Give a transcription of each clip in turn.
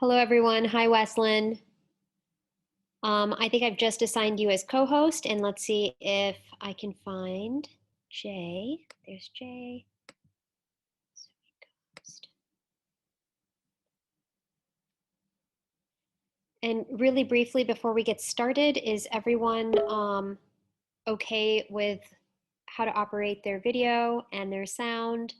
Hello, everyone. Hi, Weslynne. I think I've just assigned you as co-host, and let's see if I can find Jay. There's Jay. And really briefly, before we get started, is everyone okay with how to operate their video and their sound?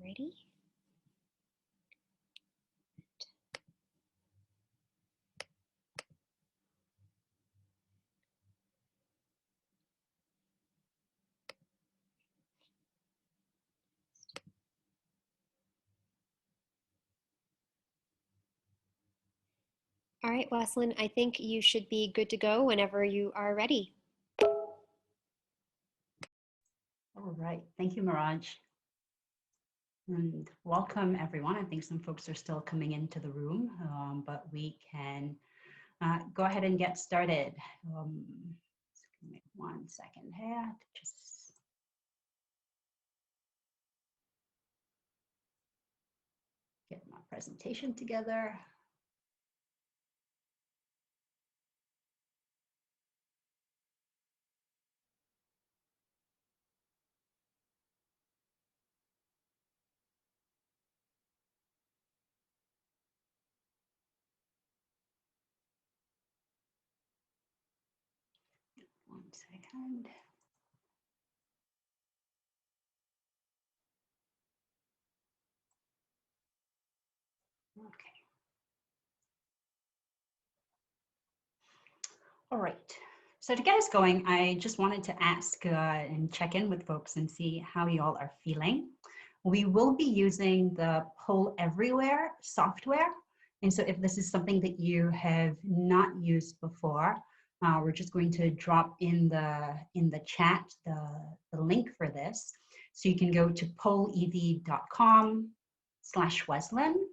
Alrighty. All right, Weslynne, I think you should be good to go whenever you are ready. All right, thank you, Miraj. And welcome, everyone. I think some folks are still coming into the room, but we can go ahead and get started. Just give me 1 second here to just get my presentation together. One second. Okay. All right. So to get us going, I just wanted to ask and check in with folks and see how you all are feeling. We will be using the Poll Everywhere software. And so if this is something that you have not used before, we're just going to drop in the chat the link for this. So you can go to pollev.com/Weslynne.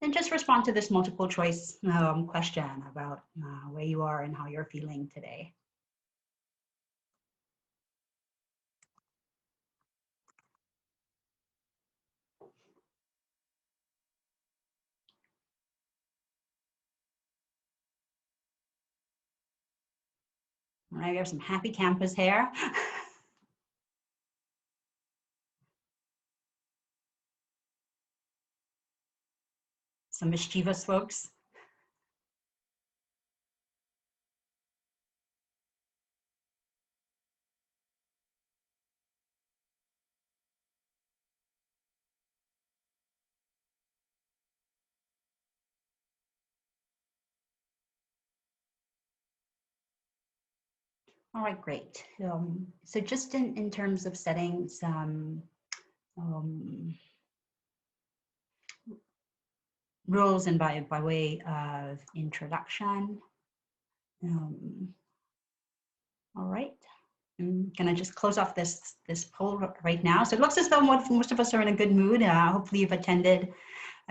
And just respond to this multiple choice question about where you are and how you're feeling today. All right, we have some happy campers here. Some mischievous folks. All right, great. So just in terms of setting some rules and by way of introduction. All right, I'm gonna just close off this poll right now. So it looks as though most of us are in a good mood. Hopefully you've attended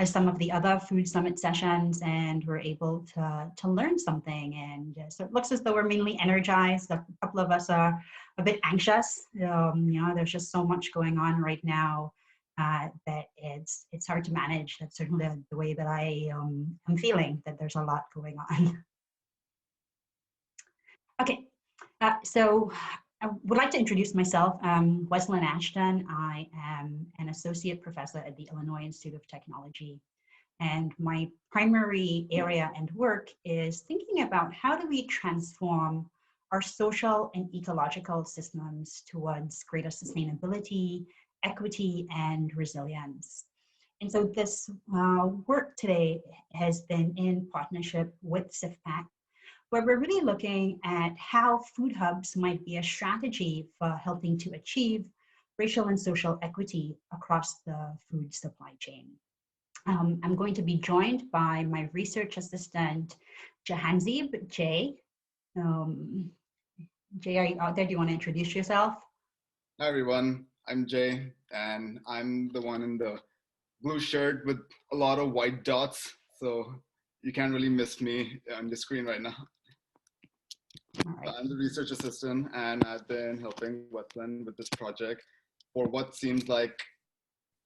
some of the other Food Summit sessions and we're able to learn something. And so it looks as though we're mainly energized. A couple of us are a bit anxious. You know, there's just so much going on right now that it's hard to manage. That's certainly the way that I am feeling, that there's a lot going on. Okay, so I would like to introduce myself. I'm Weslynne Ashton. I am an associate professor at the Illinois Institute of Technology. And my primary area and work is thinking about how do we transform our social and ecological systems towards greater sustainability, equity, and resilience. And so this work today has been in partnership with CIFPAC, where we're really looking at how food hubs might be a strategy for helping to achieve racial and social equity across the food supply chain. I'm going to be joined by my research assistant, Jahanzib Jay. Jay, are you out there? Do you want to introduce yourself? Hi, everyone. I'm Jay, and I'm the one in the blue shirt with a lot of white dots. So you can't really miss me on the screen right now. All right. I'm the research assistant, and I've been helping Weslynne with this project for what seems like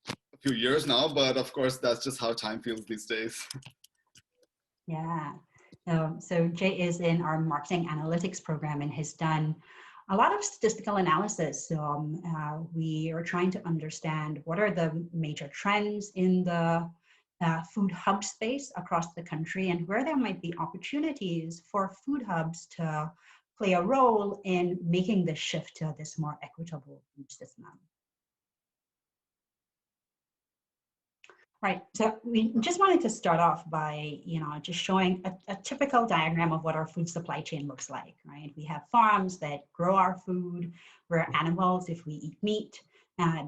a few years now, but of course, that's just how time feels these days. Yeah. So Jay is in our marketing analytics program and has done a lot of statistical analysis. We are trying to understand what are the major trends in the food hub space across the country and where there might be opportunities for food hubs to play a role in making the shift to this more equitable food system. Right, so we just wanted to start off by, just showing a typical diagram of what our food supply chain looks like, right? We have farms that grow our food, we're animals if we eat meat.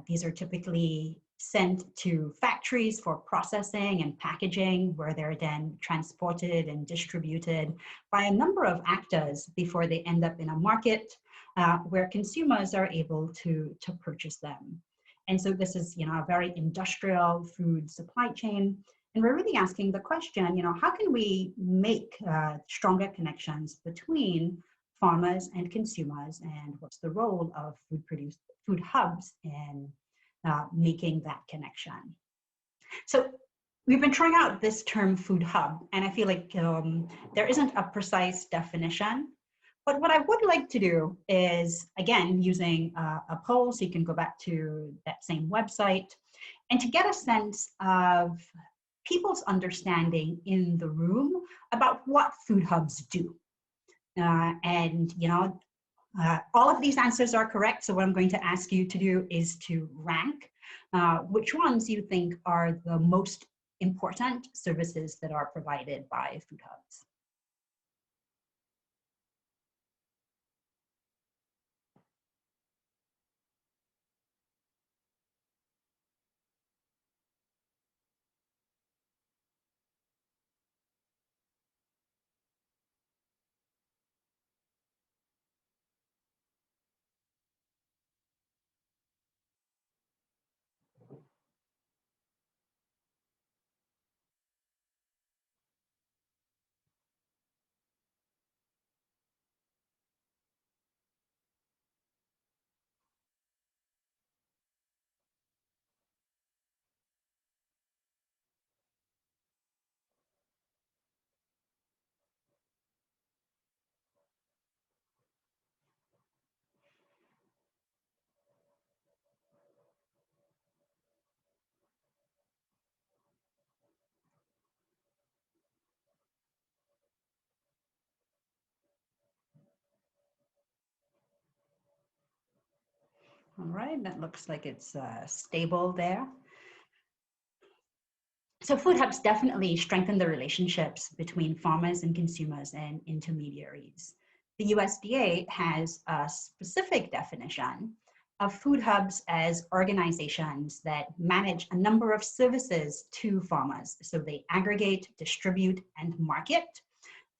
These are typically sent to factories for processing and packaging, where they're then transported and distributed by a number of actors before they end up in a market where consumers are able to purchase them. And so this is, a very industrial food supply chain. And we're really asking the question, how can we make stronger connections between farmers and consumers, and what's the role of food hubs in making that connection? So we've been trying out this term food hub, and I feel like there isn't a precise definition. But what I would like to do is, again, using a poll, so you can go back to that same website, and to get a sense of people's understanding in the room about what food hubs do. All of these answers are correct, so what I'm going to ask you to do is to rank which ones you think are the most important services that are provided by food hubs. All right, that looks like it's stable there. So food hubs definitely strengthen the relationships between farmers and consumers and intermediaries. The USDA has a specific definition of food hubs as organizations that manage a number of services to farmers. So they aggregate, distribute, and market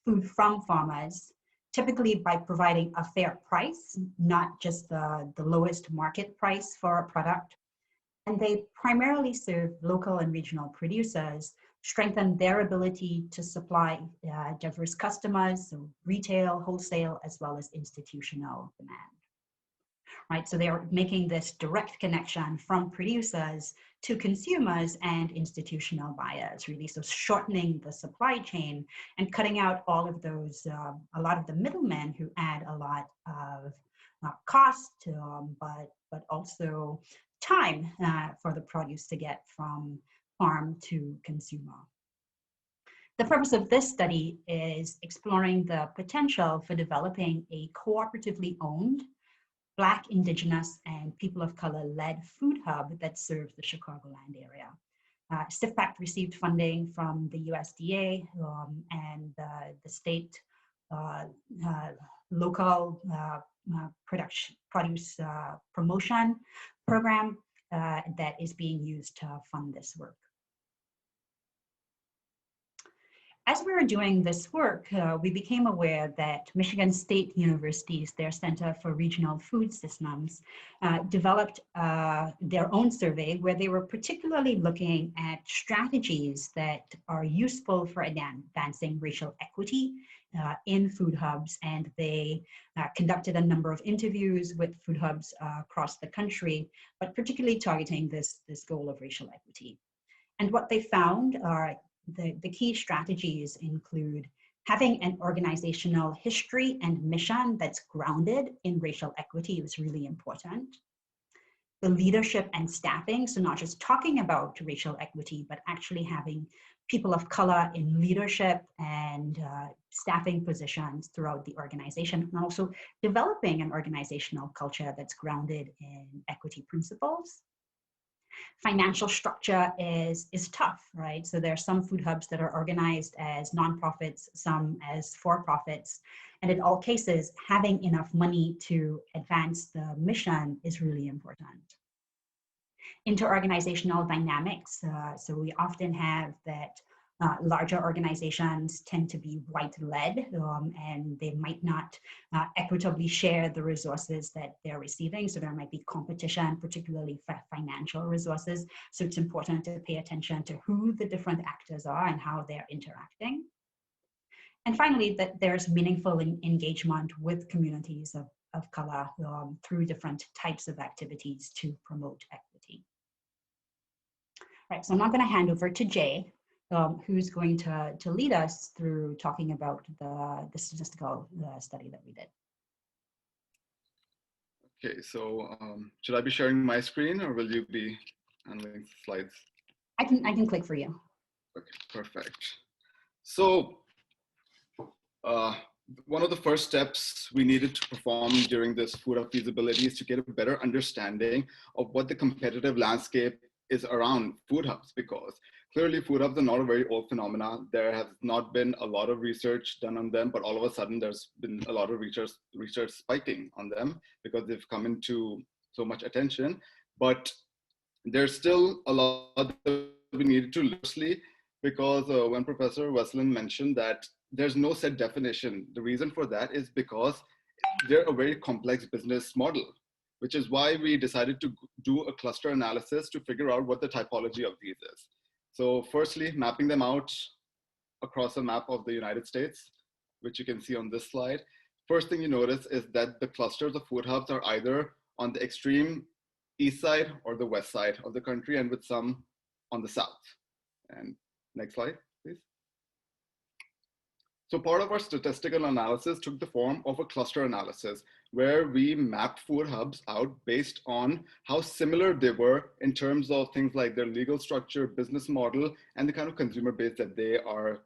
food from farmers, typically by providing a fair price, not just the lowest market price for a product. And they primarily serve local and regional producers, strengthen their ability to supply diverse customers, so retail, wholesale, as well as institutional demand. Right, so they are making this direct connection from producers to consumers and institutional buyers, really. So shortening the supply chain and cutting out all of those, a lot of the middlemen who add a lot of cost, but also time for the produce to get from farm to consumer. The purpose of this study is exploring the potential for developing a cooperatively owned Black, Indigenous, and people of color-led food hub that serves the Chicagoland area. SIFPAC received funding from the USDA and the state local produce promotion program that is being used to fund this work. as we were doing this work, we became aware that Michigan State University's, their Center for Regional Food Systems, developed their own survey where they were particularly looking at strategies that are useful for advancing racial equity in food hubs. And they conducted a number of interviews with food hubs across the country, but particularly targeting this goal of racial equity. And what they found are the key strategies include having an organizational history and mission that's grounded in racial equity is really important. The leadership and staffing, so not just talking about racial equity, but actually having people of color in leadership and staffing positions throughout the organization, and also developing an organizational culture that's grounded in equity principles. Financial structure is tough, right? So there are some food hubs that are organized as nonprofits, some as for-profits. And in all cases, having enough money to advance the mission is really important. Interorganizational dynamics. So we often have that larger organizations tend to be white-led and they might not equitably share the resources that they're receiving. So there might be competition, particularly for financial resources. So it's important to pay attention to who the different actors are and how they're interacting. And finally, that there's meaningful engagement with communities of color through different types of activities to promote equity. Right, so I'm now going to hand over to Jay, who's going to lead us through talking about the statistical study that we did. Okay, so should I be sharing my screen or will you be handling slides? I can click for you. Okay, perfect. So one of the first steps we needed to perform during this food hub feasibility is to get a better understanding of what the competitive landscape is around food hubs, because clearly food hubs are not a very old phenomena. There has not been a lot of research done on them, but all of a sudden there's been a lot of research spiking on them because they've come into so much attention. But there's still a lot that we needed to loosely, because when Professor Weslynne mentioned that there's no set definition, the reason for that is because they're a very complex business model, which is why we decided to do a cluster analysis to figure out what the typology of these is. So firstly, mapping them out across a map of the United States, which you can see on this slide. First thing you notice is that the clusters of food hubs are either on the extreme east side or the west side of the country, and with some on the south. And next slide, please. So part of our statistical analysis took the form of a cluster analysis where we mapped food hubs out based on how similar they were in terms of things like their legal structure, business model, and the kind of consumer base that they are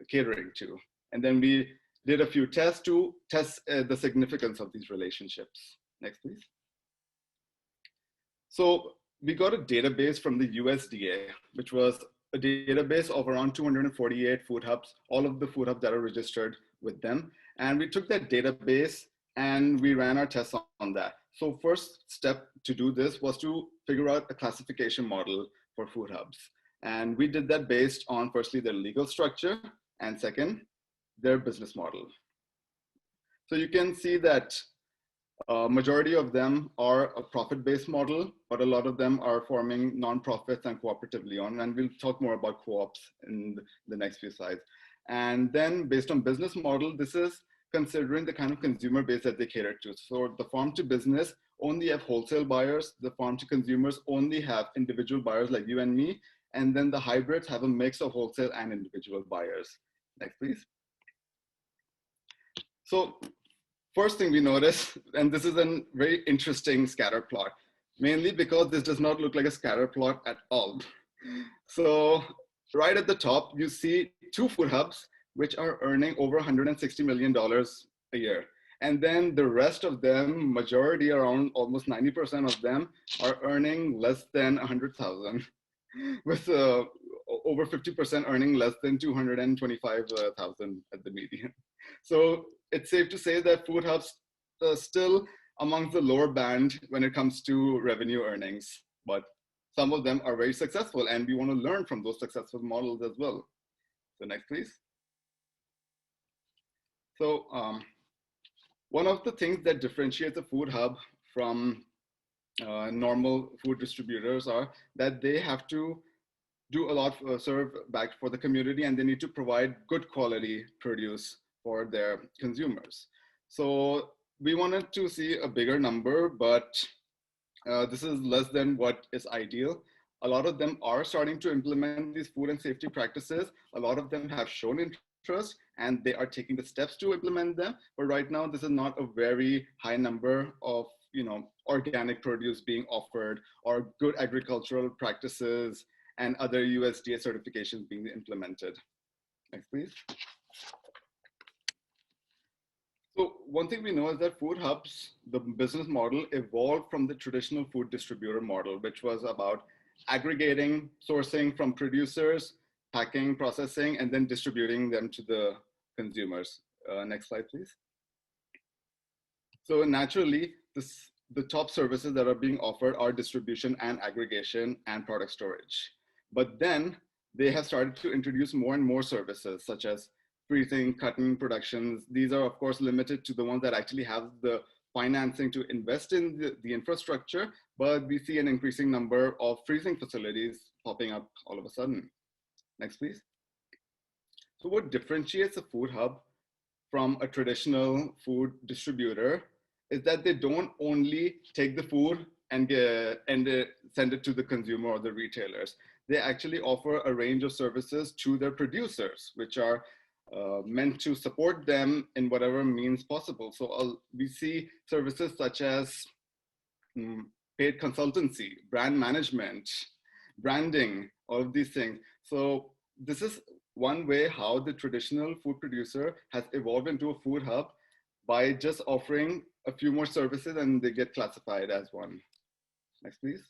catering to. And then we did a few tests to test the significance of these relationships. Next, please. So we got a database from the USDA, which was a database of around 248 food hubs, all of the food hubs that are registered with them. And we took that database and we ran our tests on that. So first step to do this was to figure out a classification model for food hubs. And we did that based on firstly their legal structure, and second, their business model. So you can see that majority of them are a profit-based model, but a lot of them are forming nonprofits and cooperatively owned. And we'll talk more about co-ops in the next few slides. And then based on business model, this is considering the kind of consumer base that they cater to. So the farm to business only have wholesale buyers. The farm to consumers only have individual buyers like you and me. And then the hybrids have a mix of wholesale and individual buyers. Next, please. So first thing we notice, and this is a very interesting scatter plot, mainly because this does not look like a scatter plot at all. So right at the top, you see two food hubs, which are earning over $160 million a year. And then the rest of them, majority, around almost 90% of them, are earning less than 100,000, with over 50% earning less than 225,000 at the median. So it's safe to say that food hubs are still among the lower band when it comes to revenue earnings, but some of them are very successful, and we want to learn from those successful models as well. So next, please. So one of the things that differentiates a food hub from normal food distributors are that they have to do a lot serve back for the community, and they need to provide good quality produce for their consumers. So we wanted to see a bigger number, but this is less than what is ideal. A lot of them are starting to implement these food and safety practices. A lot of them have shown interest and they are taking the steps to implement them. But right now, this is not a very high number of organic produce being offered or good agricultural practices and other USDA certifications being implemented. Next, please. So one thing we know is that food hubs, the business model, evolved from the traditional food distributor model, which was about aggregating, sourcing from producers, packing, processing, and then distributing them to the consumers. Next slide, please. So naturally, the top services that are being offered are distribution and aggregation and product storage. But then they have started to introduce more and more services, such as freezing, cutting productions. These are, of course, limited to the ones that actually have the financing to invest in the infrastructure, but we see an increasing number of freezing facilities popping up all of a sudden. Next, please. So what differentiates a food hub from a traditional food distributor is that they don't only take the food and send it to the consumer or the retailers. They actually offer a range of services to their producers, which are meant to support them in whatever means possible. So we see services such as paid consultancy, brand management, branding, all of these things. So this is one way how the traditional food producer has evolved into a food hub by just offering a few more services and they get classified as one. Next, please.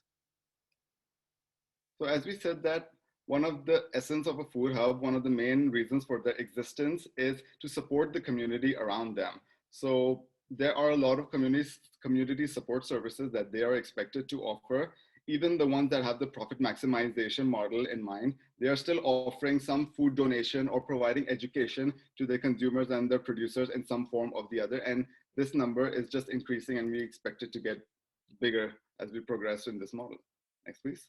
So as we said that one of the essence of a food hub, one of the main reasons for their existence is to support the community around them. So there are a lot of community support services that they are expected to offer. Even the ones that have the profit maximization model in mind, they are still offering some food donation or providing education to their consumers and their producers in some form or the other. And this number is just increasing and we expect it to get bigger as we progress in this model. Next, please.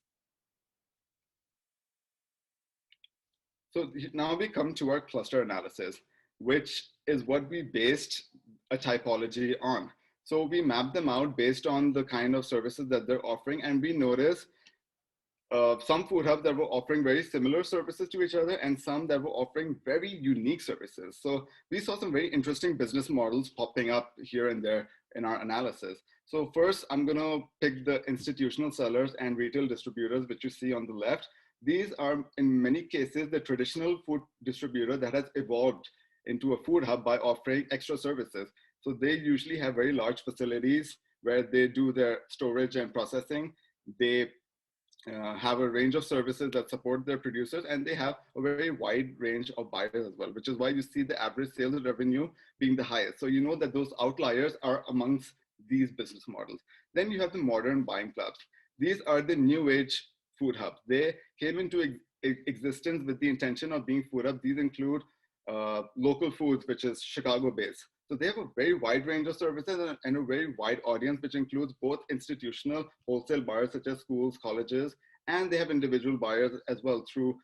So now we come to our cluster analysis, which is what we based a typology on. So we map them out based on the kind of services that they're offering, and we notice some food hubs that were offering very similar services to each other and some that were offering very unique services. So we saw some very interesting business models popping up here and there in our analysis. So first, I'm gonna pick the institutional sellers and retail distributors, which you see on the left. These are, in many cases, the traditional food distributor that has evolved into a food hub by offering extra services. So they usually have very large facilities where they do their storage and processing. They have a range of services that support their producers, and they have a very wide range of buyers as well, which is why you see the average sales revenue being the highest. So you know that those outliers are amongst these business models. Then you have the modern buying clubs. These are the new age food hubs. They came into existence with the intention of being food hubs. These include local foods, which is Chicago based. So they have a very wide range of services and a very wide audience, which includes both institutional wholesale buyers such as schools, colleges, and they have individual buyers as well through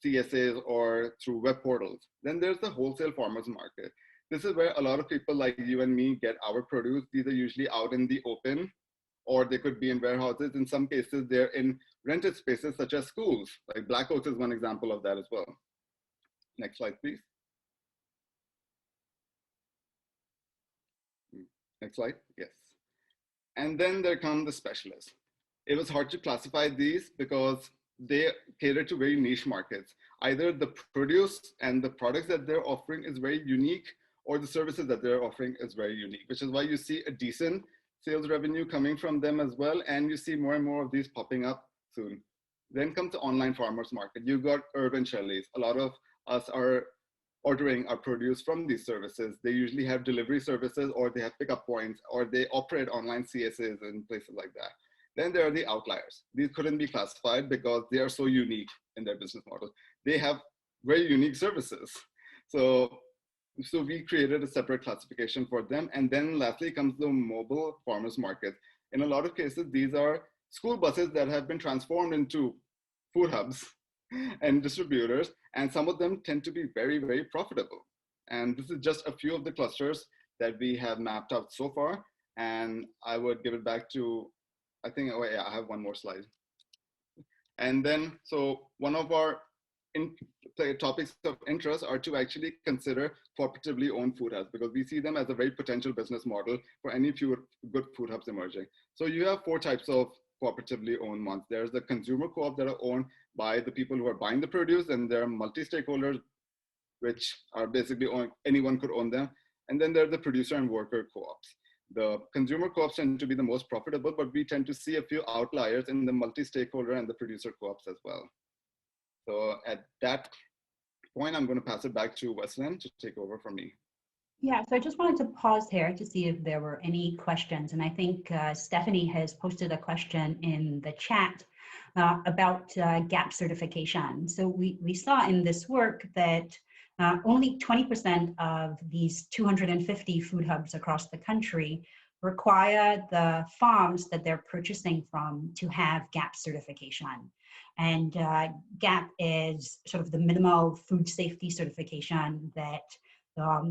CSAs or through web portals. Then there's the wholesale farmers market. This is where a lot of people like you and me get our produce. These are usually out in the open, or they could be in warehouses. In some cases, they're in rented spaces such as schools. Like Black Oaks is one example of that as well. Next slide, please. Next slide, yes. And then there come the specialists. It was hard to classify these because they cater to very niche markets. Either the produce and the products that they're offering is very unique, or the services that they're offering is very unique, which is why you see a decent sales revenue coming from them as well. And you see more and more of these popping up soon. Then comes the online farmers market. You've got urban Shellys. A lot of us are ordering our produce from these services. They usually have delivery services, or they have pickup points, or they operate online CSAs and places like that. Then there are the outliers. These couldn't be classified because they are so unique in their business model. They have very unique services. So So we created a separate classification for them. And then lastly comes the mobile farmers market. In a lot of cases, these are school buses that have been transformed into food hubs and distributors. And some of them tend to be very, very profitable. And this is just a few of the clusters that we have mapped out so far. And I would give it back to, I think, oh yeah, I have one more slide. And then, so one of our topics of interest are to actually consider cooperatively owned food hubs, because we see them as a very potential business model for any few good food hubs emerging. So you have 4 types of cooperatively owned ones. There's the consumer co-op that are owned by the people who are buying the produce, and there are multi-stakeholders, which are basically anyone could own them. And then there are the producer and worker co-ops. The consumer co-ops tend to be the most profitable, but we tend to see a few outliers in the multi-stakeholder and the producer co-ops as well. So at that point, I'm going to pass it back to Weslynne to take over from me. Yeah, so I just wanted to pause here to see if there were any questions. And I think Stephanie has posted a question in the chat about GAP certification. So we saw in this work that only 20% of these 250 food hubs across the country require the farms that they're purchasing from to have GAP certification. And GAP is sort of the minimal food safety certification that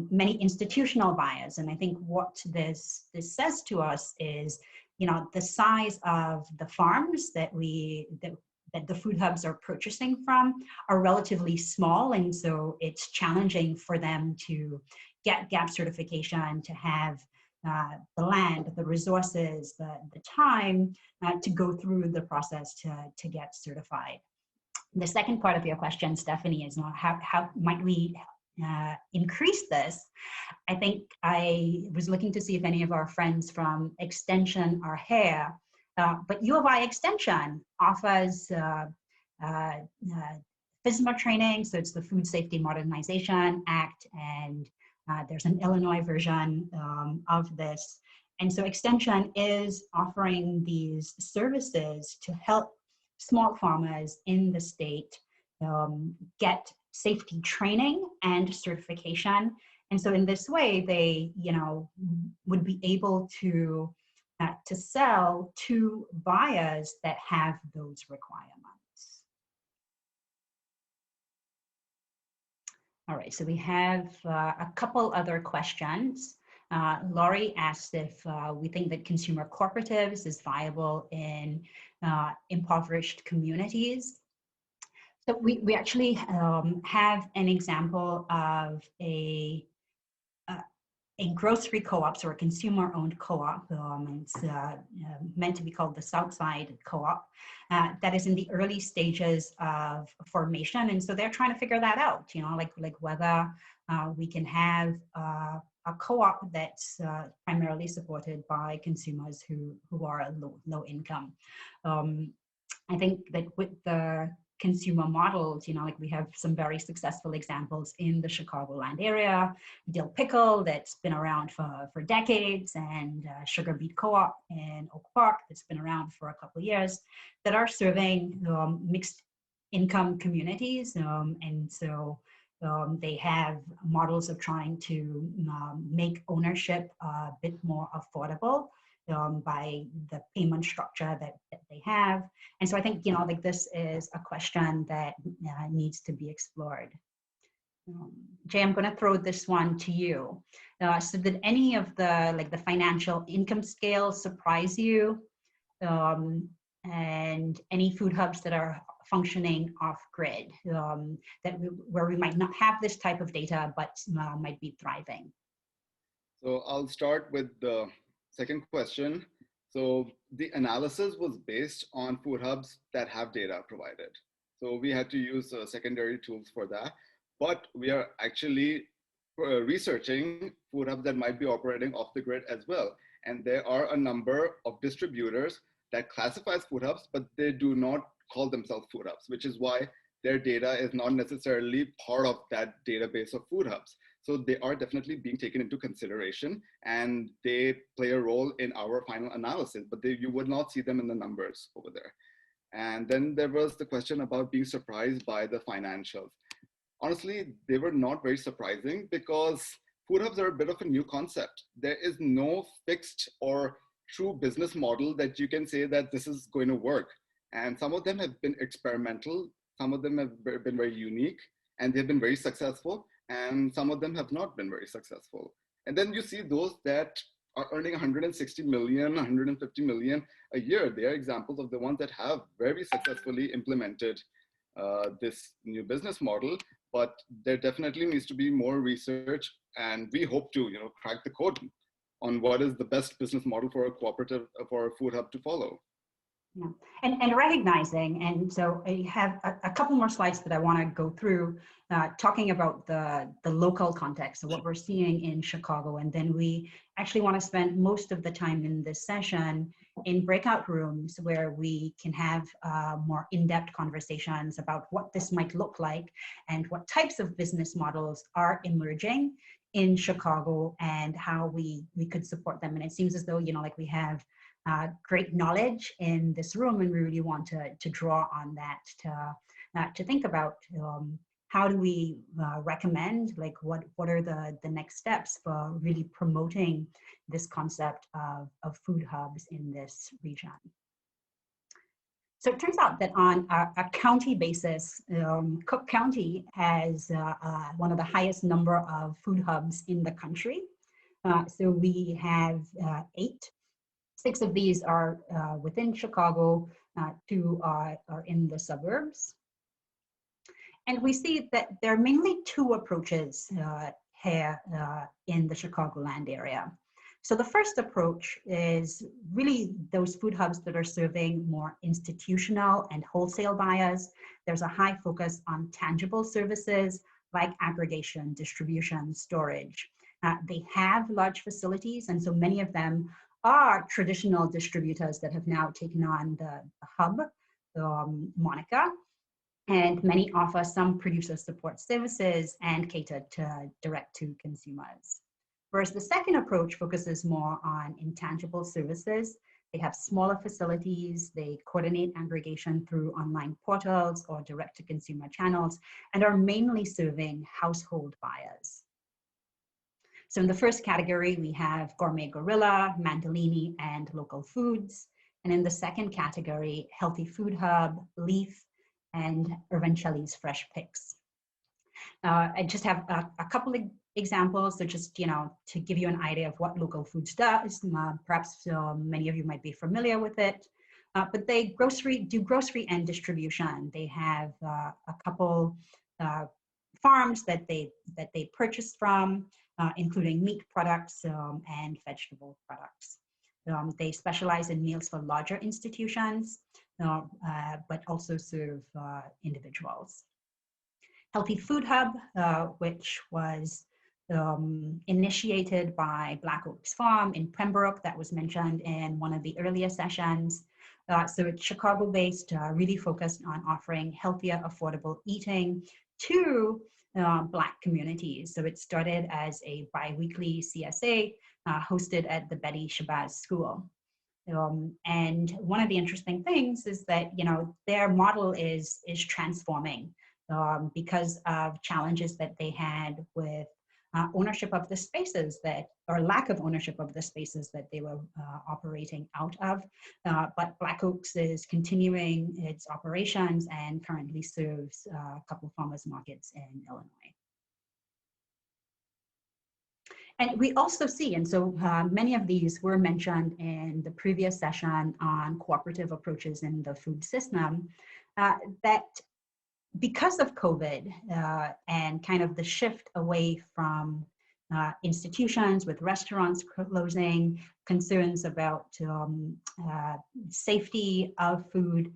many institutional buyers, and I think what this says to us is, the size of the farms that that the food hubs are purchasing from are relatively small, and so it's challenging for them to get GAP certification, to have the land, the resources, the time to go through the process to get certified. The second part of your question, Stephanie, is how might we increase this? I think I was looking to see if any of our friends from Extension are here, but U of I Extension offers FSMA training, so it's the Food Safety Modernization Act, and there's an Illinois version of this. And so Extension is offering these services to help small farmers in the state get safety training and certification. And so in this way, they would be able to sell to buyers that have those requirements. All right, so we have a couple other questions. Laurie asked if we think that consumer cooperatives is viable in impoverished communities. So we actually have an example of a grocery co-op, or a consumer-owned co-op. It's meant to be called the Southside Co-op, that is in the early stages of formation, and so they're trying to figure that out. Like whether we can have a co-op that's primarily supported by consumers who are low income. I think that with the consumer models, like we have some very successful examples in the Chicagoland area, Dill Pickle that's been around for decades, and Sugar Beet Co-op in Oak Park that's been around for a couple of years, that are serving mixed income communities. And so they have models of trying to make ownership a bit more affordable by the payment structure that they have. And so I think, like this is a question that needs to be explored. Jay, I'm going to throw this one to you. So did any of the financial income scales surprise you? And any food hubs that are functioning off-grid, where we might not have this type of data, but might be thriving? So I'll start with the second question. So the analysis was based on food hubs that have data provided. So we had to use secondary tools for that, but we are actually researching food hubs that might be operating off the grid as well. And there are a number of distributors that classifies food hubs, but they do not call themselves food hubs, which is why their data is not necessarily part of that database of food hubs. So they are definitely being taken into consideration, and they play a role in our final analysis, but you would not see them in the numbers over there. And then there was the question about being surprised by the financials. honestly, they were not very surprising because food hubs are a bit of a new concept. There is no fixed or true business model that you can say that this is going to work. And some of them have been experimental, some of them have been very unique, and they've been very successful, and some of them have not been very successful. And then you see those that are earning 160 million, 150 million a year. They are examples of the ones that have very successfully implemented this new business model, but there definitely needs to be more research, and we hope to, crack the code on what is the best business model for a cooperative, for a food hub to follow. Yeah, and recognizing, and so I have a couple more slides that I want to go through, talking about the local context of what we're seeing in Chicago, and then we actually want to spend most of the time in this session in breakout rooms where we can have more in-depth conversations about what this might look like and what types of business models are emerging in Chicago and how we could support them. And it seems as though, like we have great knowledge in this room, and we really want to draw on that to think about how do we recommend, like what are the next steps for really promoting this concept of food hubs in this region. So it turns out that on a county basis, Cook County has one of the highest number of food hubs in the country. So we have 8. 6 of these are within Chicago, 2 are in the suburbs. And we see that there are mainly 2 approaches here in the Chicagoland area. So the first approach is really those food hubs that are serving more institutional and wholesale buyers. There's a high focus on tangible services like aggregation, distribution, storage. They have large facilities, and so many of them are traditional distributors that have now taken on the hub moniker, and many offer some producer support services and cater to direct to consumers. Whereas the second approach focuses more on intangible services. They have smaller facilities, they coordinate aggregation through online portals or direct to consumer channels, and are mainly serving household buyers. So in the first category, we have Gourmet Gorilla, Mandolini, and Local Foods. And in the second category, Healthy Food Hub, Leaf, and Urbancelli's Fresh Picks. I just have a couple of examples, so just, to give you an idea of what Local Foods does. Perhaps many of you might be familiar with it, but they do grocery and distribution. They have a couple farms that they purchase from, including meat products and vegetable products. They specialize in meals for larger institutions, but also serve individuals. Healthy Food Hub, which was initiated by Black Oaks Farm in Pembroke, that was mentioned in one of the earlier sessions. So it's Chicago-based, really focused on offering healthier, affordable eating to Black communities. So it started as a bi-weekly CSA hosted at the Betty Shabazz School. And one of the interesting things is that, their model is transforming because of challenges that they had with ownership of the spaces or lack of ownership of the spaces that they were operating out of. But Black Oaks is continuing its operations and currently serves a couple farmers markets in Illinois. And we also see, and so many of these were mentioned in the previous session on cooperative approaches in the food system, that because of COVID and kind of the shift away from institutions with restaurants closing, concerns about safety of food,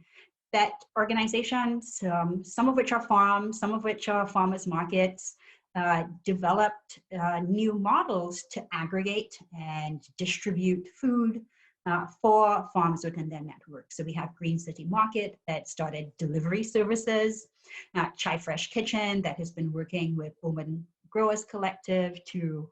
that organizations, some of which are farms, some of which are farmers markets, developed new models to aggregate and distribute food for farms within their network. So we have Green City Market that started delivery services, Chai Fresh Kitchen that has been working with Women Growers Collective to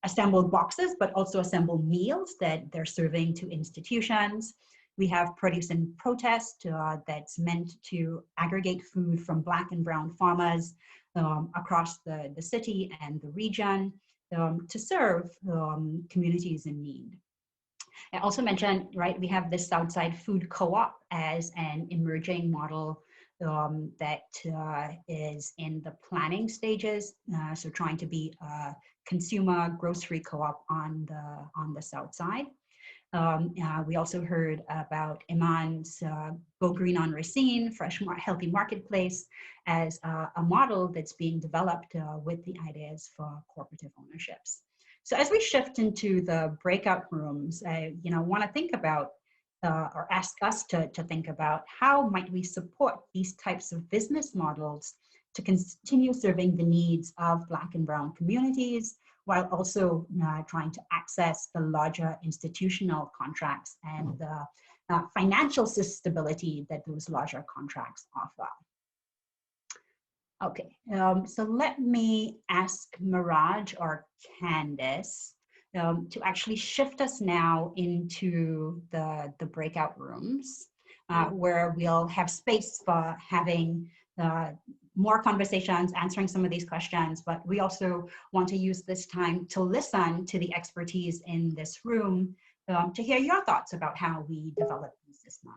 assemble boxes, but also assemble meals that they're serving to institutions. We have Produce and Protest that's meant to aggregate food from Black and brown farmers across the city and the region to serve communities in need. I also mentioned, right, we have this Southside Food Co-op as an emerging model that is in the planning stages. So trying to be a consumer grocery co-op on the South Side. We also heard about Iman's Go Green on Racine, Fresh Healthy Marketplace, as a model that's being developed with the ideas for cooperative ownerships. So as we shift into the breakout rooms, I want to think about or ask us to think about how might we support these types of business models to continue serving the needs of Black and Brown communities, while also trying to access the larger institutional contracts and the financial stability that those larger contracts offer. Okay, so let me ask Miraj or Candice to actually shift us now into the breakout rooms where we'll have space for having more conversations, answering some of these questions, but we also want to use this time to listen to the expertise in this room to hear your thoughts about how we develop these systems.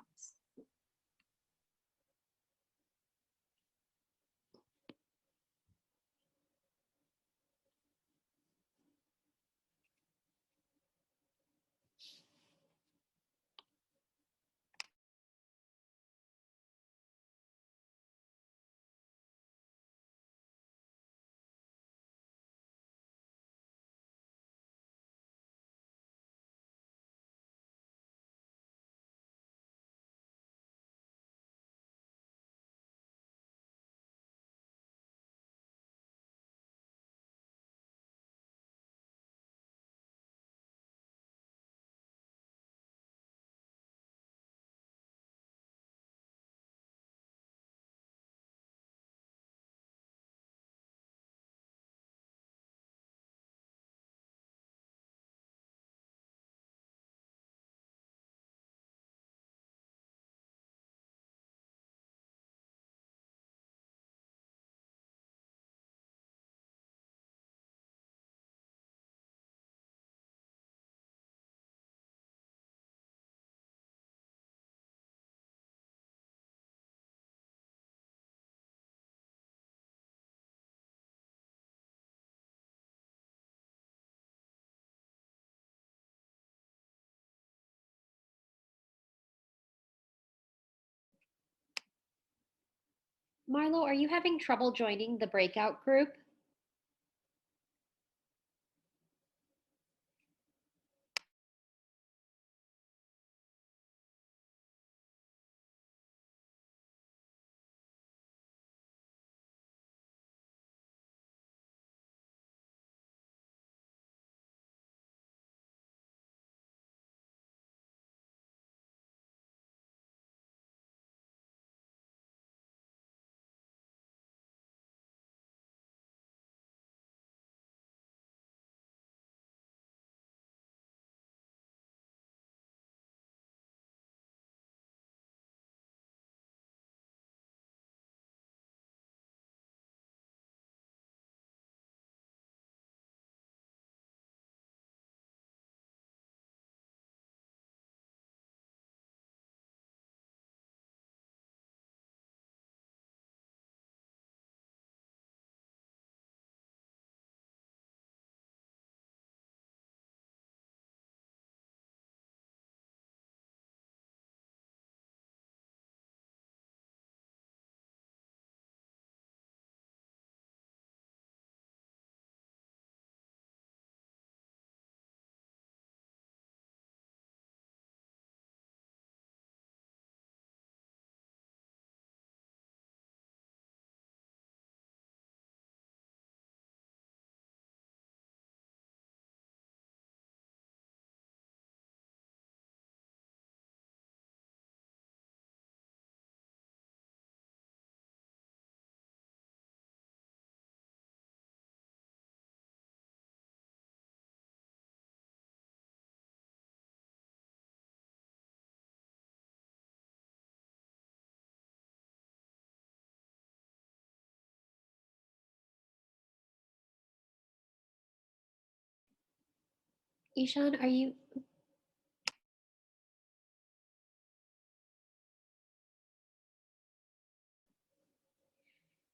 Marlo, are you having trouble joining the breakout group? Ishan, are you?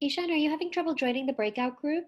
Ishan, are you having trouble joining the breakout group?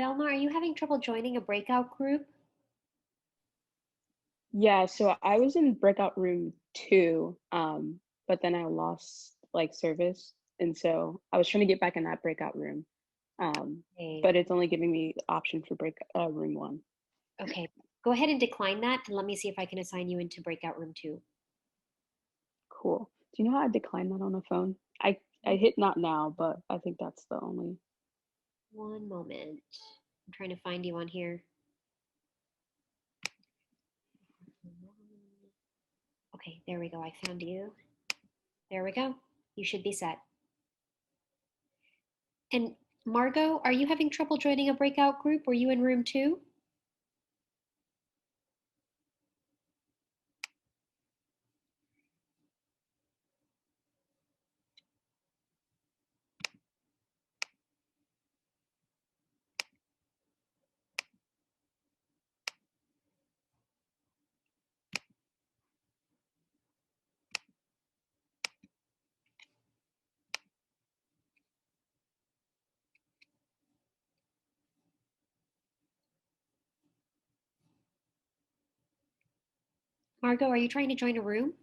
Velma, are you having trouble joining a breakout group? Yeah, so I was in breakout room 2, but then I lost like service, and so I was trying to get back in that breakout room, Okay. but it's only giving me the option for room 1. Okay, go ahead and decline that, and let me see if I can assign you into breakout room 2. Cool. Do you know how I decline that on the phone? I hit not now, but I think that's the only. One moment. I'm trying to find you on here. Okay, there we go. I found you. There we go. You should be set. And Margot, are you having trouble joining a breakout group? Were you in room 2? Margot, are you trying to join a room?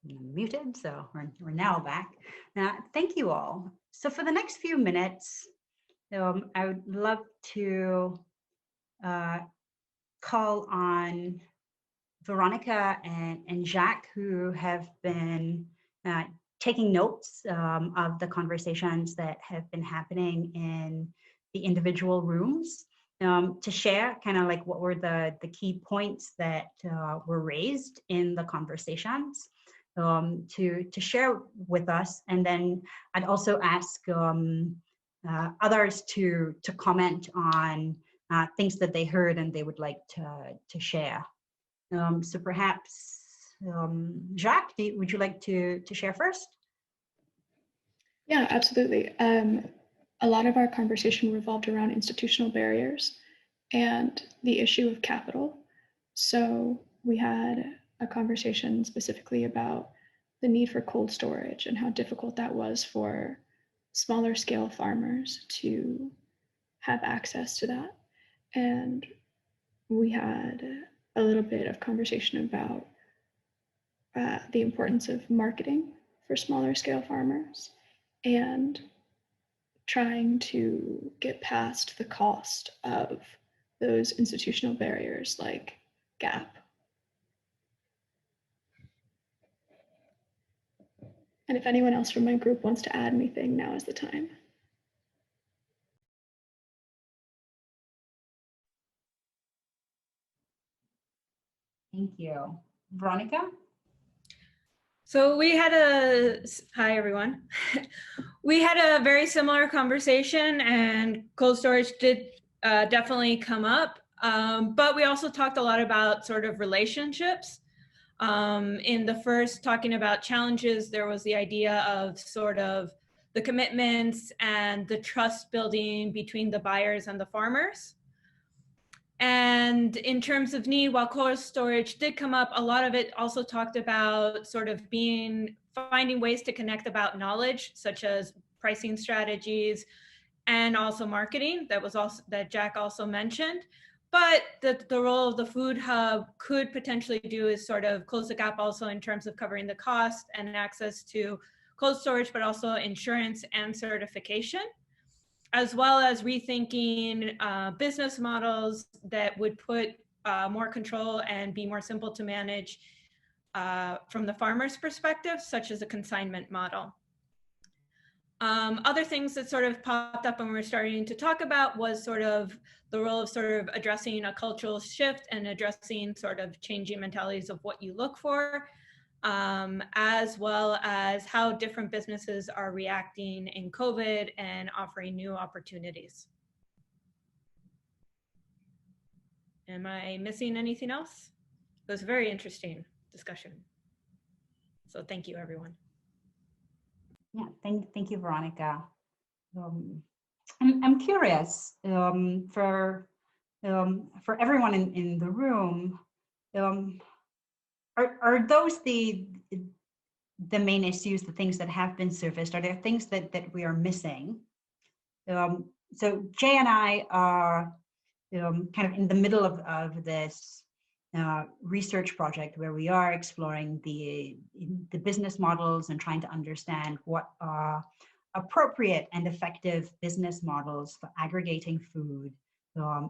muted, so we're now back. Thank you all. So for the next few minutes, I would love to call on Veronica and Jacques, who have been taking notes of the conversations that have been happening in the individual rooms, to share kind of like what were the key points that were raised in the conversations, to share with us. And then I'd also ask others to comment on things that they heard and they would like to share. So perhaps, Jacques, would you like to share first? Yeah, absolutely. A lot of our conversation revolved around institutional barriers and the issue of capital. So we had a conversation specifically about the need for cold storage and how difficult that was for smaller scale farmers to have access to that. And we had a little bit of conversation about the importance of marketing for smaller scale farmers and trying to get past the cost of those institutional barriers like GAP. And if anyone else from my group wants to add anything, now is the time. Thank you. Veronica? So we had hi everyone. We had a very similar conversation and cold storage did definitely come up. But we also talked a lot about sort of relationships. In the first talking about challenges, there was the idea of sort of the commitments and the trust building between the buyers and the farmers. And in terms of need, while cold storage did come up, a lot of it also talked about sort of finding ways to connect about knowledge, such as pricing strategies and also marketing. That Jack also mentioned. But the role of the food hub could potentially do is sort of close the gap also in terms of covering the cost and access to cold storage, but also insurance and certification, as well as rethinking business models that would put more control and be more simple to manage from the farmer's perspective, such as a consignment model. Other things that sort of popped up when we were starting to talk about was sort of the role of sort of addressing a cultural shift and addressing sort of changing mentalities of what you look for, as well as how different businesses are reacting in COVID and offering new opportunities. Am I missing anything else? It was a very interesting discussion. So thank you, everyone. Yeah, thank you, Veronica. I'm curious, for everyone in the room, are those the main issues, the things that have been surfaced? Are there things that we are missing? So Jay and I are kind of in the middle of this research project where we are exploring the business models and trying to understand what are appropriate and effective business models for aggregating food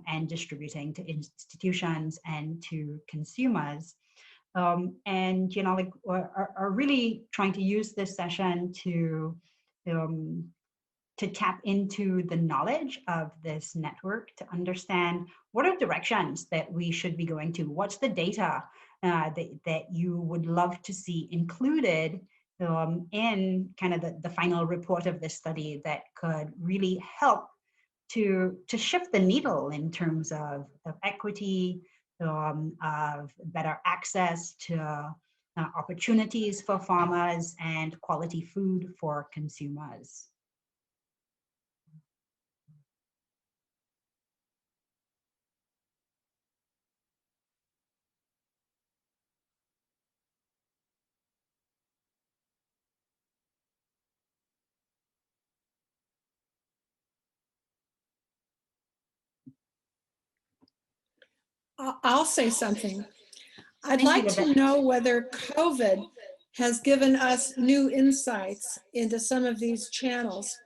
and distributing to institutions and to consumers. And like are really trying to use this session to tap into the knowledge of this network to understand what are directions that we should be going to. What's the data that you would love to see included in kind of the final report of this study that could really help to shift the needle in terms of equity, of better access to opportunities for farmers and quality food for consumers. I'll say something. I'd like to know whether COVID has given us new insights into some of these channels.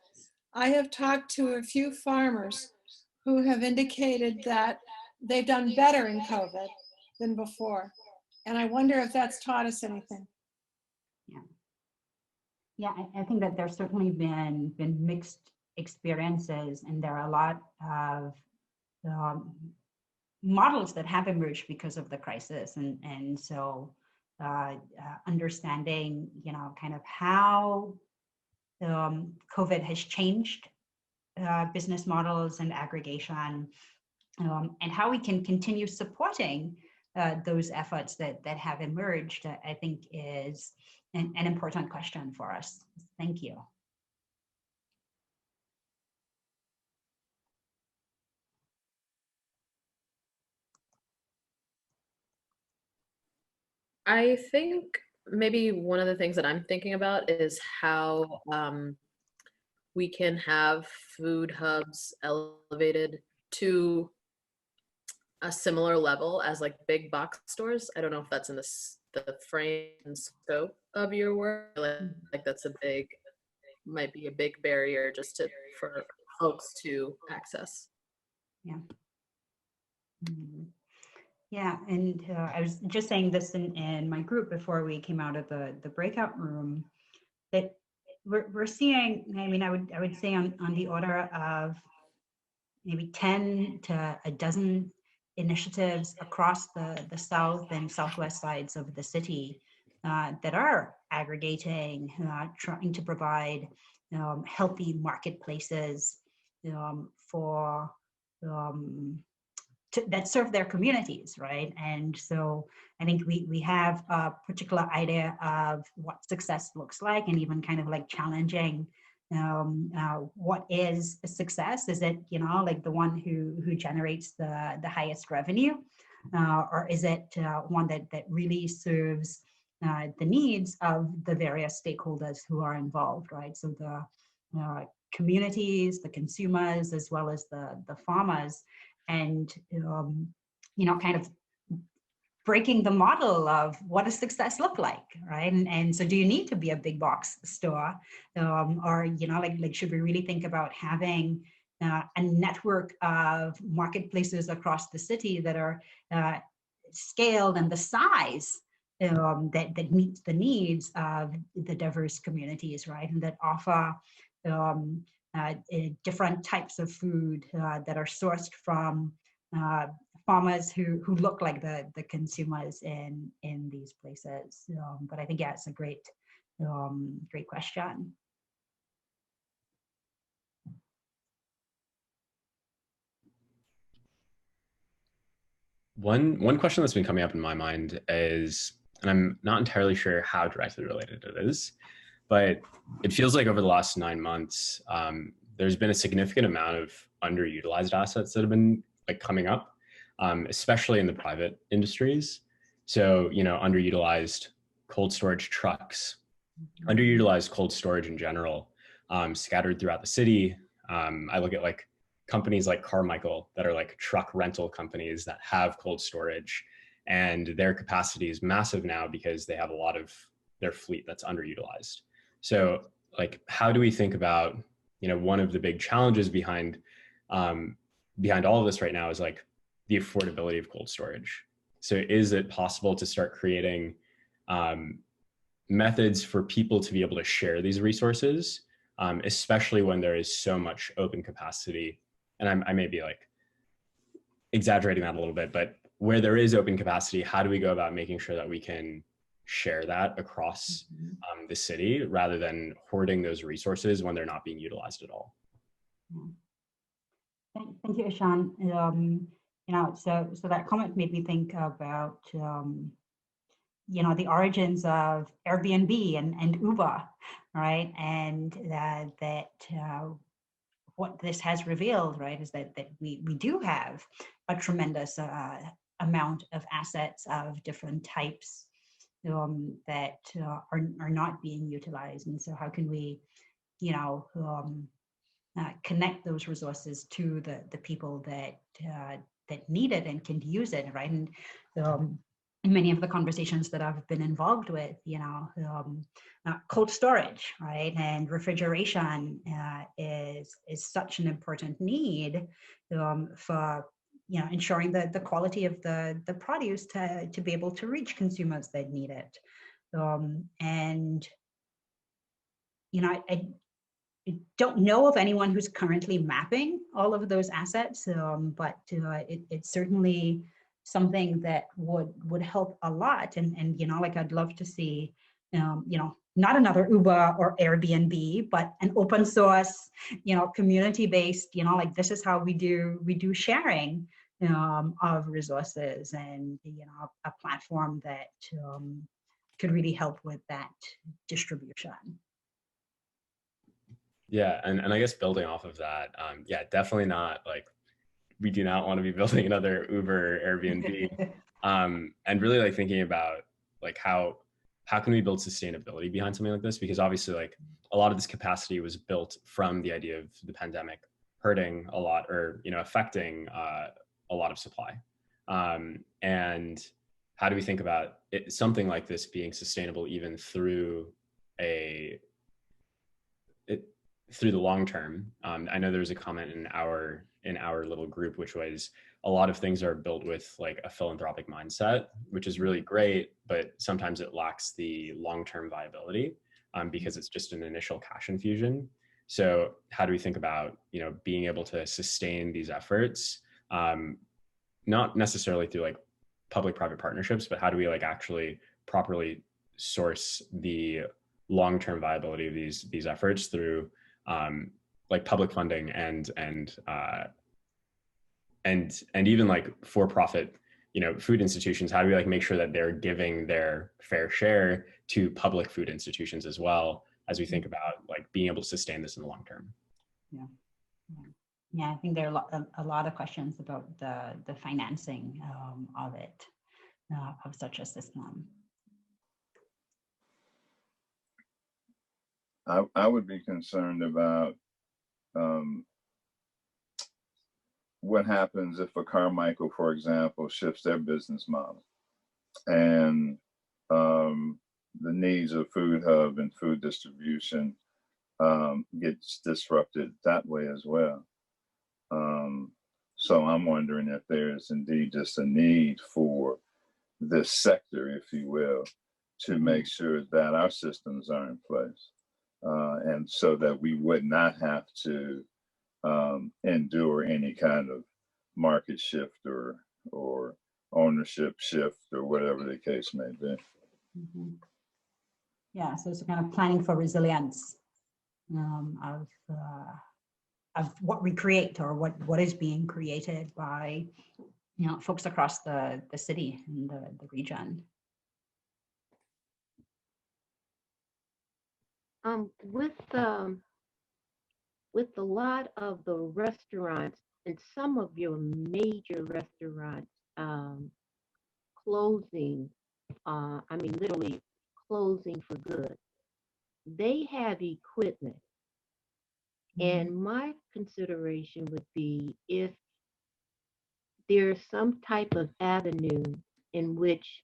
I have talked to a few farmers who have indicated that they've done better in COVID than before. And I wonder if that's taught us anything. Yeah, I think that there's certainly been mixed experiences, and there are a lot of models that have emerged because of the crisis, and so understanding, kind of how COVID has changed business models and aggregation, and how we can continue supporting those efforts that have emerged, I think is an important question for us. Thank you. I think maybe one of the things that I'm thinking about is how we can have food hubs elevated to a similar level as like big box stores. I don't know if that's in the frame and scope of your work. Like that's might be a big barrier just for folks to access. Yeah. Mm-hmm. Yeah, and I was just saying this in my group before we came out of the breakout room, that we're seeing, I mean, I would say on the order of maybe 10 to a dozen initiatives across the south and southwest sides of the city that are aggregating, trying to provide healthy marketplaces for that serve their communities, right? And so I think we have a particular idea of what success looks like, and even kind of like challenging what is a success. Is it, like the one who generates the highest revenue, or is it one that really serves the needs of the various stakeholders who are involved, right? So the communities, the consumers, as well as the farmers, and kind of breaking the model of what does success look like, right? And so do you need to be a big box store, or like should we really think about having a network of marketplaces across the city that are scaled and the size that meets the needs of the diverse communities, right? And that offer different types of food that are sourced from farmers who look like the consumers in these places. But I think, yeah, it's a great question. One question that's been coming up in my mind is, and I'm not entirely sure how directly related it is, but it feels like over the last 9 months, there's been a significant amount of underutilized assets that have been like coming up, especially in the private industries. So, underutilized cold storage trucks, underutilized cold storage in general, scattered throughout the city. I look at like companies like Carmichael that are like truck rental companies that have cold storage, and their capacity is massive now because they have a lot of their fleet that's underutilized. So like, how do we think about, one of the big challenges behind all of this right now is like the affordability of cold storage. So is it possible to start creating methods for people to be able to share these resources, especially when there is so much open capacity? And I may be like exaggerating that a little bit, but where there is open capacity, how do we go about making sure that we can share that across the city rather than hoarding those resources when they're not being utilized at all? Thank you, Ishan. So that comment made me think about the origins of Airbnb and Uber, right? And that what this has revealed, right, is that we do have a tremendous amount of assets of different types that are not being utilized. And so how can we, connect those resources to the people that need it and can use it, right? And in many of the conversations that I've been involved with, cold storage, right, and refrigeration is such an important need for ensuring the quality of the produce to be able to reach consumers that need it. I don't know of anyone who's currently mapping all of those assets, but it's certainly something that would help a lot. And I'd love to see, not another Uber or Airbnb, but an open source, community-based, this is how we do sharing of resources, and a platform that could really help with that distribution. Yeah, and I guess building off of that, yeah, definitely not like, we do not want to be building another Uber, Airbnb, and really like thinking about like how can we build sustainability behind something like this? Because obviously like a lot of this capacity was built from the idea of the pandemic hurting a lot, or affecting a lot of supply, and how do we think about something like this being sustainable even through through the long term? I know there was a comment in our little group, which was a lot of things are built with like a philanthropic mindset, which is really great, but sometimes it lacks the long-term viability because it's just an initial cash infusion. So how do we think about being able to sustain these efforts, not necessarily through like public-private partnerships, but how do we like actually properly source the long-term viability of these efforts through like public funding and even like for-profit food institutions? How do we like make sure that they're giving their fair share to public food institutions as well, as we think about like being able to sustain this in the long term? Yeah, I think there are a lot of questions about the financing of it, of such a system. I would be concerned about what happens if a Carmichael, for example, shifts their business model, and the needs of Food Hub and food distribution gets disrupted that way as well. So I'm wondering if there is indeed just a need for this sector, if you will, to make sure that our systems are in place. And so that we would not have to endure any kind of market shift or ownership shift or whatever the case may be. Mm-hmm. Yeah, so it's kind of planning for resilience of what we create, or what is being created by folks across the city and the region. With a lot of the restaurants and some of your major restaurants closing, I mean literally closing for good, they have equipment. And my consideration would be if there's some type of avenue in which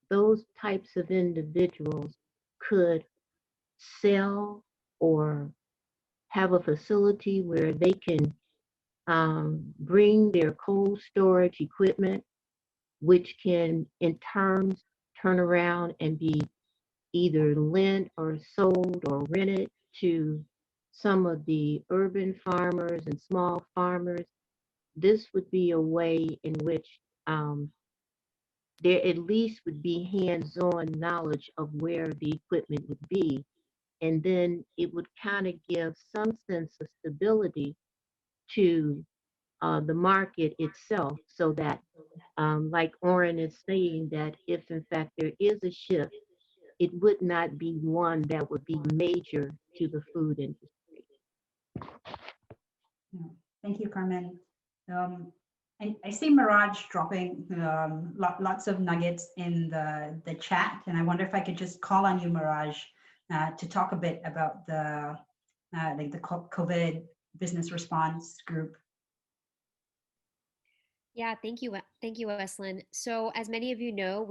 those types of individuals could sell or have a facility where they can bring their cold storage equipment, which can in turn turn around and be either lent or sold or rented to some of the urban farmers and small farmers. This would be a way in which there at least would be hands-on knowledge of where the equipment would be. And then it would kind of give some sense of stability to the market itself, so that, like Oren is saying, that if in fact there is a shift, it would not be one that would be major to the food industry. Thank you, Carmen. I see Mirage dropping lots of nuggets in the chat, and I wonder if I could just call on you, Mirage, to talk a bit about the COVID business response group. Yeah, thank you, Weslynne. So, as many of you know,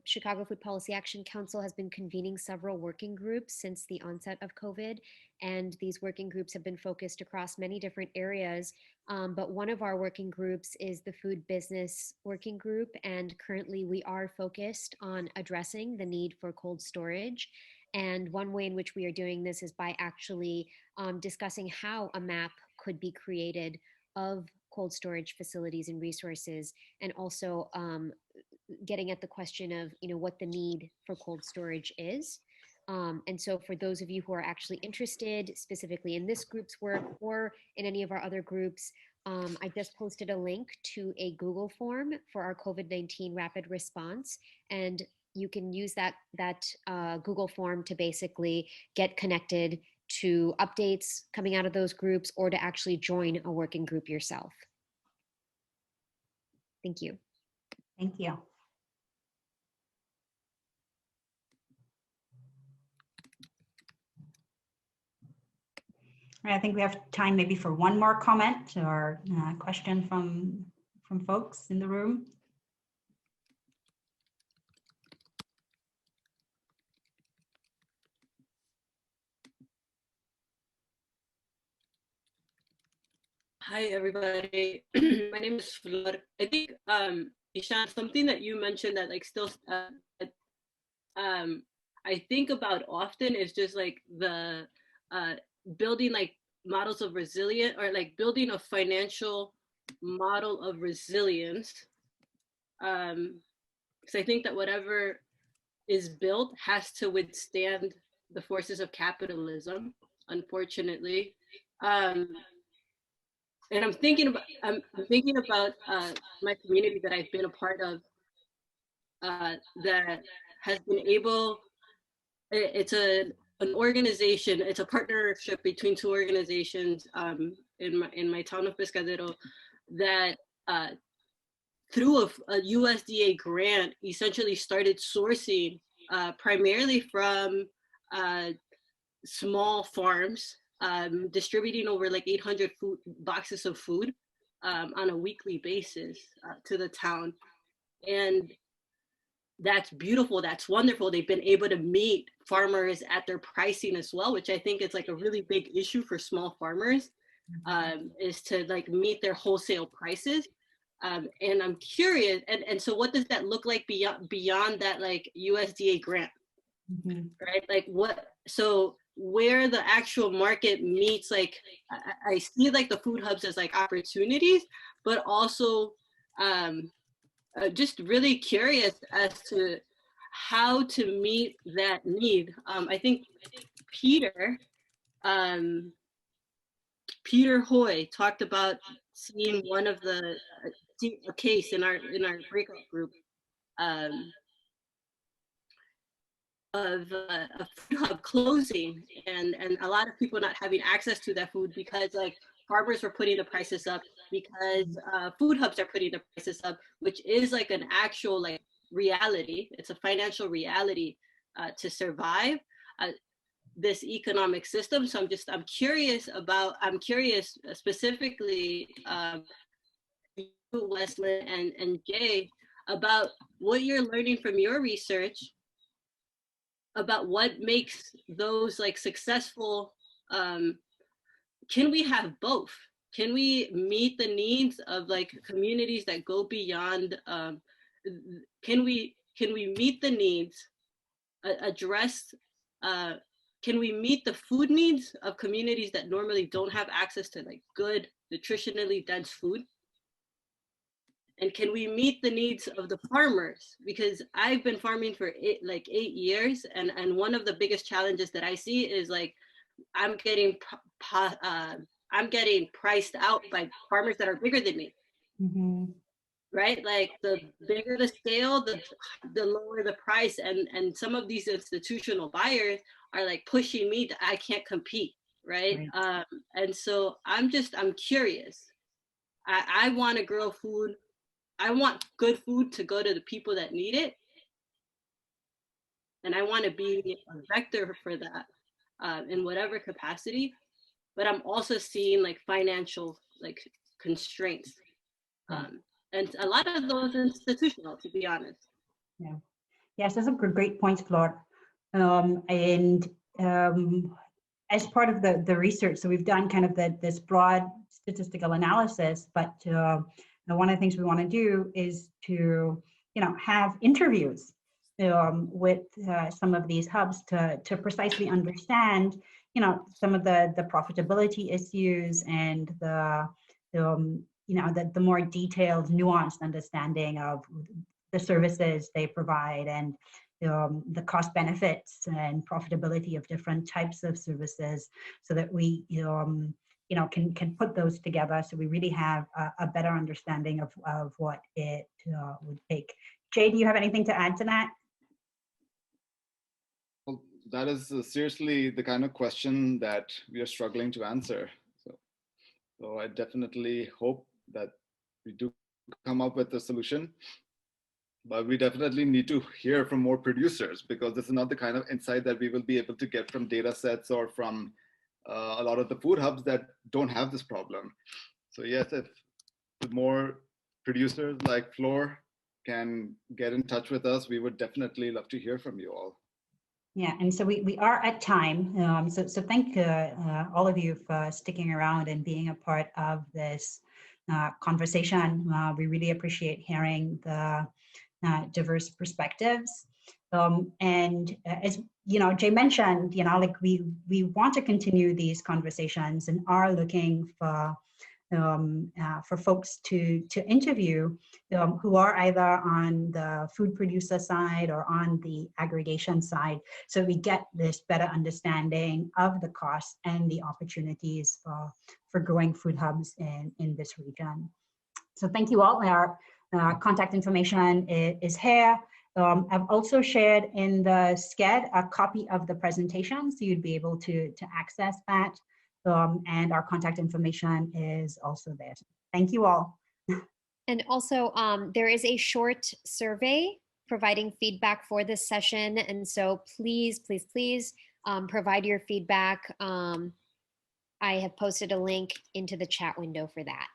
Chicago Food Policy Action Council has been convening several working groups since the onset of COVID, and these working groups have been focused across many different areas. But one of our working groups is the Food Business Working Group, and currently we are focused on addressing the need for cold storage. And one way in which we are doing this is by actually discussing how a map could be created of cold storage facilities and resources, and also getting at the question of what the need for cold storage is. And so for those of you who are actually interested specifically in this group's work or in any of our other groups, I just posted a link to a Google form for our COVID-19 rapid response, and you can use that Google form to basically get connected to updates coming out of those groups or to actually join a working group yourself. Thank you. Thank you. I think we have time maybe for one more comment or question from folks in the room. Hi, everybody. My name is Flor. I think, Ishan, something that you mentioned that like still, I think about often is just like the building like models of resilience, or like building a financial model of resilience. Because I think that whatever is built has to withstand the forces of capitalism, unfortunately. And I'm thinking about my community that I've been a part of that has been able. It's an organization. It's a partnership between two organizations in my town of Pescadero that through a USDA grant essentially started sourcing primarily from small farms. Distributing over like 800 boxes of food on a weekly basis to the town. And that's beautiful, that's wonderful. They've been able to meet farmers at their pricing as well, which I think is like a really big issue for small farmers, is to like meet their wholesale prices. And I'm curious, and so what does that look like beyond that like USDA grant, right? Like what, so where the actual market meets, like I see like the food hubs as like opportunities, but also just really curious as to how to meet that need. I think Peter Hoy talked about seeing one of a case in our breakout group of a food hub closing and a lot of people not having access to that food because like farmers were putting the prices up, because food hubs are putting the prices up, which is like an actual like reality. It's a financial reality to survive this economic system. So I'm curious specifically Weslynne and Jay, about what you're learning from your research about what makes those like successful. Can we have both? Can we meet the needs of like communities that go beyond? Can we meet the needs, address? Can we meet the food needs of communities that normally don't have access to like good, nutritionally dense food? And can we meet the needs of the farmers? Because I've been farming for 8 years, and one of the biggest challenges that I see is like I'm getting priced out by farmers that are bigger than me. Right? Like the bigger the scale, the lower the price, and some of these institutional buyers are like pushing me that I can't compete, right? And so I'm curious. I want to grow food. I want good food to go to the people that need it. And I want to be a vector for that in whatever capacity. But I'm also seeing like financial like constraints And a lot of those institutional, to be honest. Yeah. Yes, those are great points, Flor. As part of the research, so we've done kind of this broad statistical analysis, but one of the things we want to do is to, have interviews with some of these hubs to precisely understand, some of the profitability issues and the more detailed, nuanced understanding of the services they provide and the cost benefits and profitability of different types of services, so that we can put those together, so we really have a better understanding of what it would take. Jay, do you have anything to add to that? Well, that is seriously the kind of question that we are struggling to answer. So I definitely hope that we do come up with a solution. But we definitely need to hear from more producers, because this is not the kind of insight that we will be able to get from data sets or from a lot of the food hubs that don't have this problem. So yes, if more producers like Flor can get in touch with us, we would definitely love to hear from you all. Yeah, and so we are at time. So thank all of you for sticking around and being a part of this conversation. We really appreciate hearing the diverse perspectives. And as Jay mentioned, we want to continue these conversations and are looking for folks to interview who are either on the food producer side or on the aggregation side, so we get this better understanding of the costs and the opportunities for growing food hubs in this region. So thank you all. Our contact information is here. I've also shared in the SCED a copy of the presentation, so you'd be able to access that. And our contact information is also there. Thank you all. And also, there is a short survey providing feedback for this session. And so please, please, please provide your feedback. I have posted a link into the chat window for that.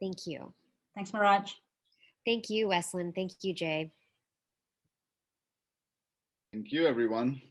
Thank you. Thanks, Maraj. Thank you, Weslynne. Thank you, Jay. Thank you, everyone.